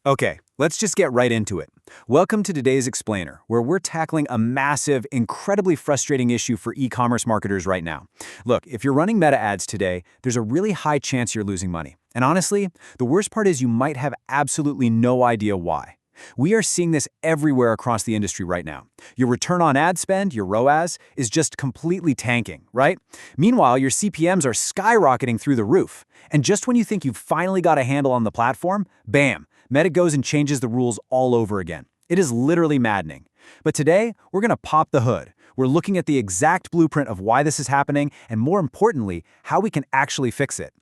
Okay, let's just get right into it. Welcome to today's Explainer, where we're tackling a massive, incredibly frustrating issue for e-commerce marketers right now. Look, if you're running Meta ads today, there's a really high chance you're losing money. And honestly, the worst part is you might have absolutely no idea why. We are seeing this everywhere across the industry right now. Your return on ad spend, your ROAS, is just completely tanking, right? Meanwhile, your CPMs are skyrocketing through the roof. And just when you think you've finally got a handle on the platform, bam! Meta goes and changes the rules all over again. It is literally maddening. But today, we're going to pop the hood. We're looking at the exact blueprint of why this is happening and, more importantly, how we can actually fix it.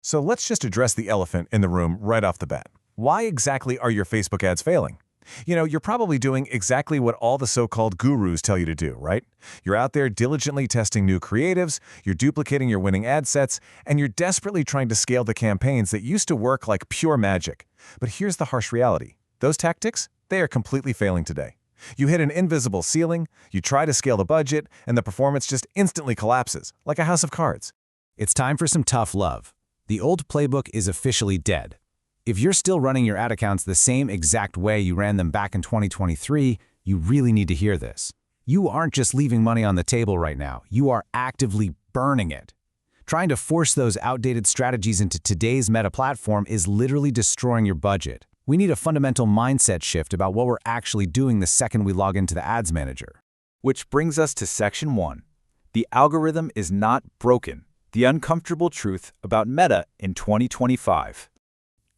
So let's just address the elephant in the room right off the bat. Why exactly are your Facebook ads failing? You're probably doing exactly what all the so-called gurus tell you to do, right? You're out there diligently testing new creatives, you're duplicating your winning ad sets, and you're desperately trying to scale the campaigns that used to work like pure magic. But here's the harsh reality. Those tactics, they are completely failing today. You hit an invisible ceiling, you try to scale the budget, and the performance just instantly collapses, like a house of cards. It's time for some tough love. The old playbook is officially dead. If you're still running your ad accounts the same exact way you ran them back in 2023, you really need to hear this. You aren't just leaving money on the table right now, you are actively burning it. Trying to force those outdated strategies into today's Meta platform is literally destroying your budget. We need a fundamental mindset shift about what we're actually doing the second we log into the Ads Manager. Which brings us to Section 1. The algorithm is not broken. The uncomfortable truth about Meta in 2025.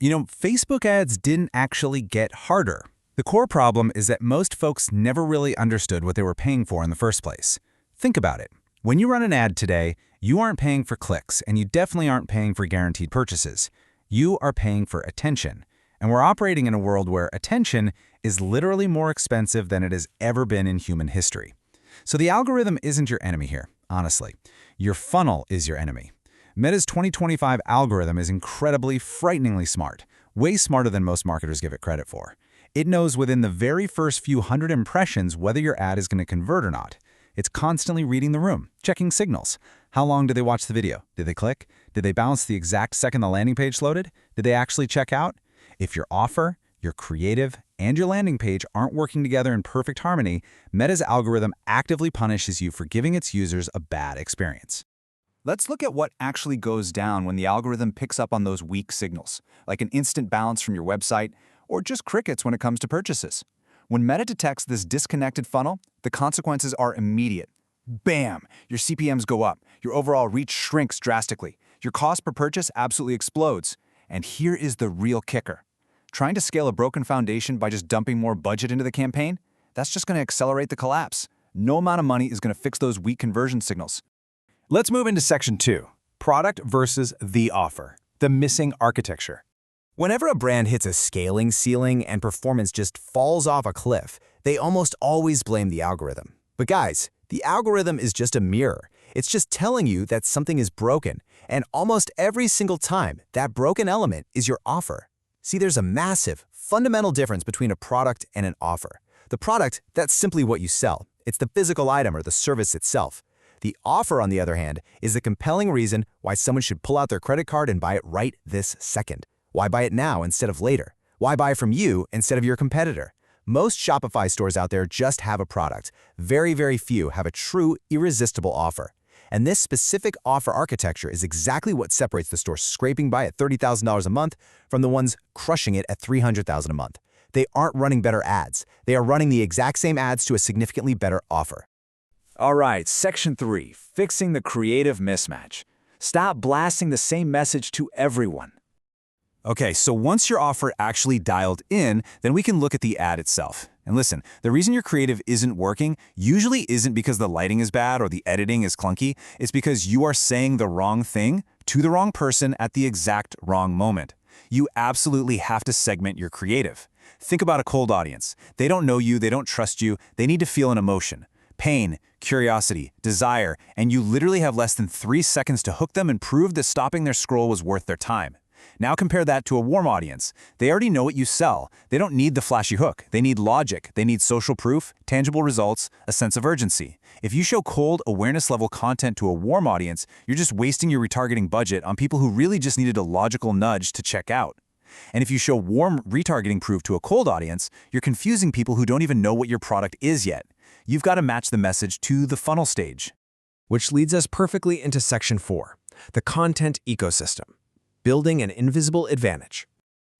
Facebook ads didn't actually get harder. The core problem is that most folks never really understood what they were paying for in the first place. Think about it. When you run an ad today, you aren't paying for clicks, and you definitely aren't paying for guaranteed purchases. You are paying for attention. And we're operating in a world where attention is literally more expensive than it has ever been in human history. So the algorithm isn't your enemy here, honestly. Your funnel is your enemy. Meta's 2025 algorithm is incredibly, frighteningly smart, way smarter than most marketers give it credit for. It knows within the very first few hundred impressions whether your ad is going to convert or not. It's constantly reading the room, checking signals. How long did they watch the video? Did they click? Did they bounce the exact second the landing page loaded? Did they actually check out? If your offer, your creative, and your landing page aren't working together in perfect harmony, Meta's algorithm actively punishes you for giving its users a bad experience. Let's look at what actually goes down when the algorithm picks up on those weak signals, like an instant bounce from your website, or just crickets when it comes to purchases. When Meta detects this disconnected funnel, the consequences are immediate. Bam! Your CPMs go up, your overall reach shrinks drastically, your cost per purchase absolutely explodes. And here is the real kicker. Trying to scale a broken foundation by just dumping more budget into the campaign? That's just going to accelerate the collapse. No amount of money is going to fix those weak conversion signals. Let's move into Section 2, Product versus the Offer, the missing architecture. Whenever a brand hits a scaling ceiling and performance just falls off a cliff, they almost always blame the algorithm. But guys, the algorithm is just a mirror. It's just telling you that something is broken, and almost every single time, that broken element is your offer. See, there's a massive, fundamental difference between a product and an offer. The product, that's simply what you sell. It's the physical item or the service itself. The offer, on the other hand, is the compelling reason why someone should pull out their credit card and buy it right this second. Why buy it now instead of later? Why buy from you instead of your competitor? Most Shopify stores out there just have a product. Very, very few have a true, irresistible offer. And this specific offer architecture is exactly what separates the store scraping by at $30,000 a month from the ones crushing it at $300,000 a month. They aren't running better ads. They are running the exact same ads to a significantly better offer. All right, Section 3, Fixing the Creative Mismatch. Stop blasting the same message to everyone. Okay, so once your offer actually dialed in, then we can look at the ad itself. And listen, the reason your creative isn't working usually isn't because the lighting is bad or the editing is clunky. It's because you are saying the wrong thing to the wrong person at the exact wrong moment. You absolutely have to segment your creative. Think about a cold audience. They don't know you, they don't trust you, they need to feel an emotion. Pain, curiosity, desire, and you literally have less than 3 seconds to hook them and prove that stopping their scroll was worth their time. Now compare that to a warm audience. They already know what you sell. They don't need the flashy hook. They need logic. They need social proof, tangible results, a sense of urgency. If you show cold, awareness-level content to a warm audience, you're just wasting your retargeting budget on people who really just needed a logical nudge to check out. And if you show warm retargeting proof to a cold audience, you're confusing people who don't even know what your product is yet. You've got to match the message to the funnel stage. Which leads us perfectly into Section 4, the content ecosystem, building an invisible advantage.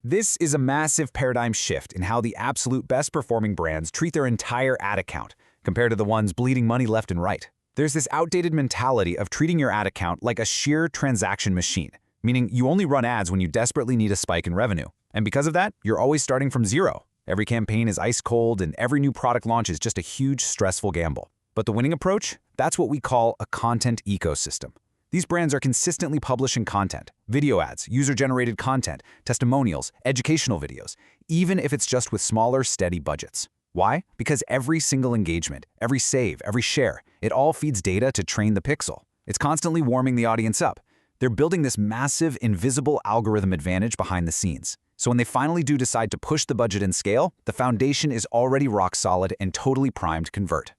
This is a massive paradigm shift in how the absolute best performing brands treat their entire ad account, compared to the ones bleeding money left and right. There's this outdated mentality of treating your ad account like a sheer transaction machine, meaning you only run ads when you desperately need a spike in revenue. And because of that, you're always starting from zero. Every campaign is ice cold, and every new product launch is just a huge, stressful gamble. But the winning approach? That's what we call a content ecosystem. These brands are consistently publishing content, video ads, user-generated content, testimonials, educational videos, even if it's just with smaller, steady budgets. Why? Because every single engagement, every save, every share, it all feeds data to train the pixel. It's constantly warming the audience up. They're building this massive, invisible algorithm advantage behind the scenes. So when they finally do decide to push the budget and scale, the foundation is already rock solid and totally primed to convert.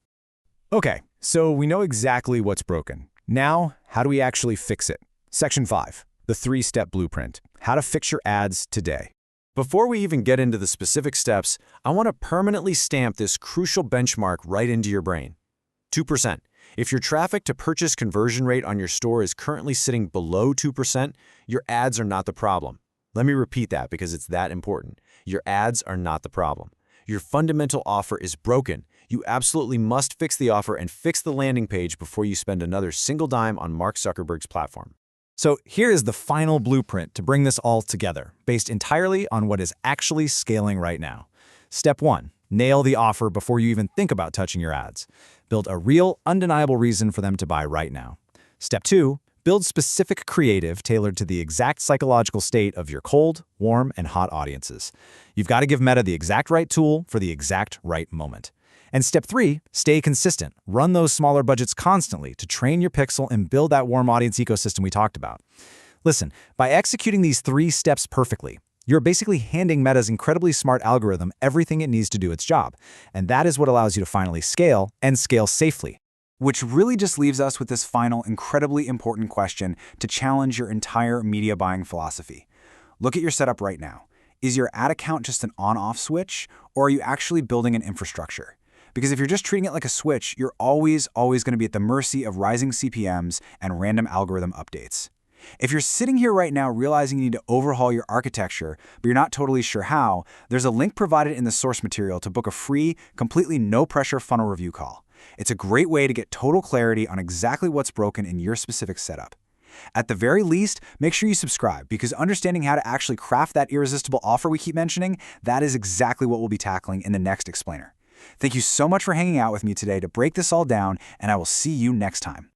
Okay, so we know exactly what's broken. Now, how do we actually fix it? Section 5, the 3-step blueprint, how to fix your ads today. Before we even get into the specific steps, I want to permanently stamp this crucial benchmark right into your brain. 2%. If your traffic to purchase conversion rate on your store is currently sitting below 2%, your ads are not the problem. Let me repeat that because it's that important. Your ads are not the problem. Your fundamental offer is broken. You absolutely must fix the offer and fix the landing page before you spend another single dime on Mark Zuckerberg's platform. So here is the final blueprint to bring this all together, based entirely on what is actually scaling right now. Step 1, nail the offer before you even think about touching your ads. Build a real, undeniable reason for them to buy right now. Step 2, build specific creative tailored to the exact psychological state of your cold, warm, and hot audiences. You've got to give Meta the exact right tool for the exact right moment. And step 3, stay consistent. Run those smaller budgets constantly to train your pixel and build that warm audience ecosystem we talked about. Listen, by executing these 3 steps perfectly, you're basically handing Meta's incredibly smart algorithm everything it needs to do its job. And that is what allows you to finally scale, and scale safely. Which really just leaves us with this final, incredibly important question to challenge your entire media buying philosophy. Look at your setup right now. Is your ad account just an on-off switch, or are you actually building an infrastructure? Because if you're just treating it like a switch, you're always going to be at the mercy of rising CPMs and random algorithm updates. If you're sitting here right now realizing you need to overhaul your architecture, but you're not totally sure how, there's a link provided in the source material to book a free, completely no-pressure funnel review call. It's a great way to get total clarity on exactly what's broken in your specific setup. At the very least, make sure you subscribe, because understanding how to actually craft that irresistible offer we keep mentioning, that is exactly what we'll be tackling in the next explainer. Thank you so much for hanging out with me today to break this all down, and I will see you next time.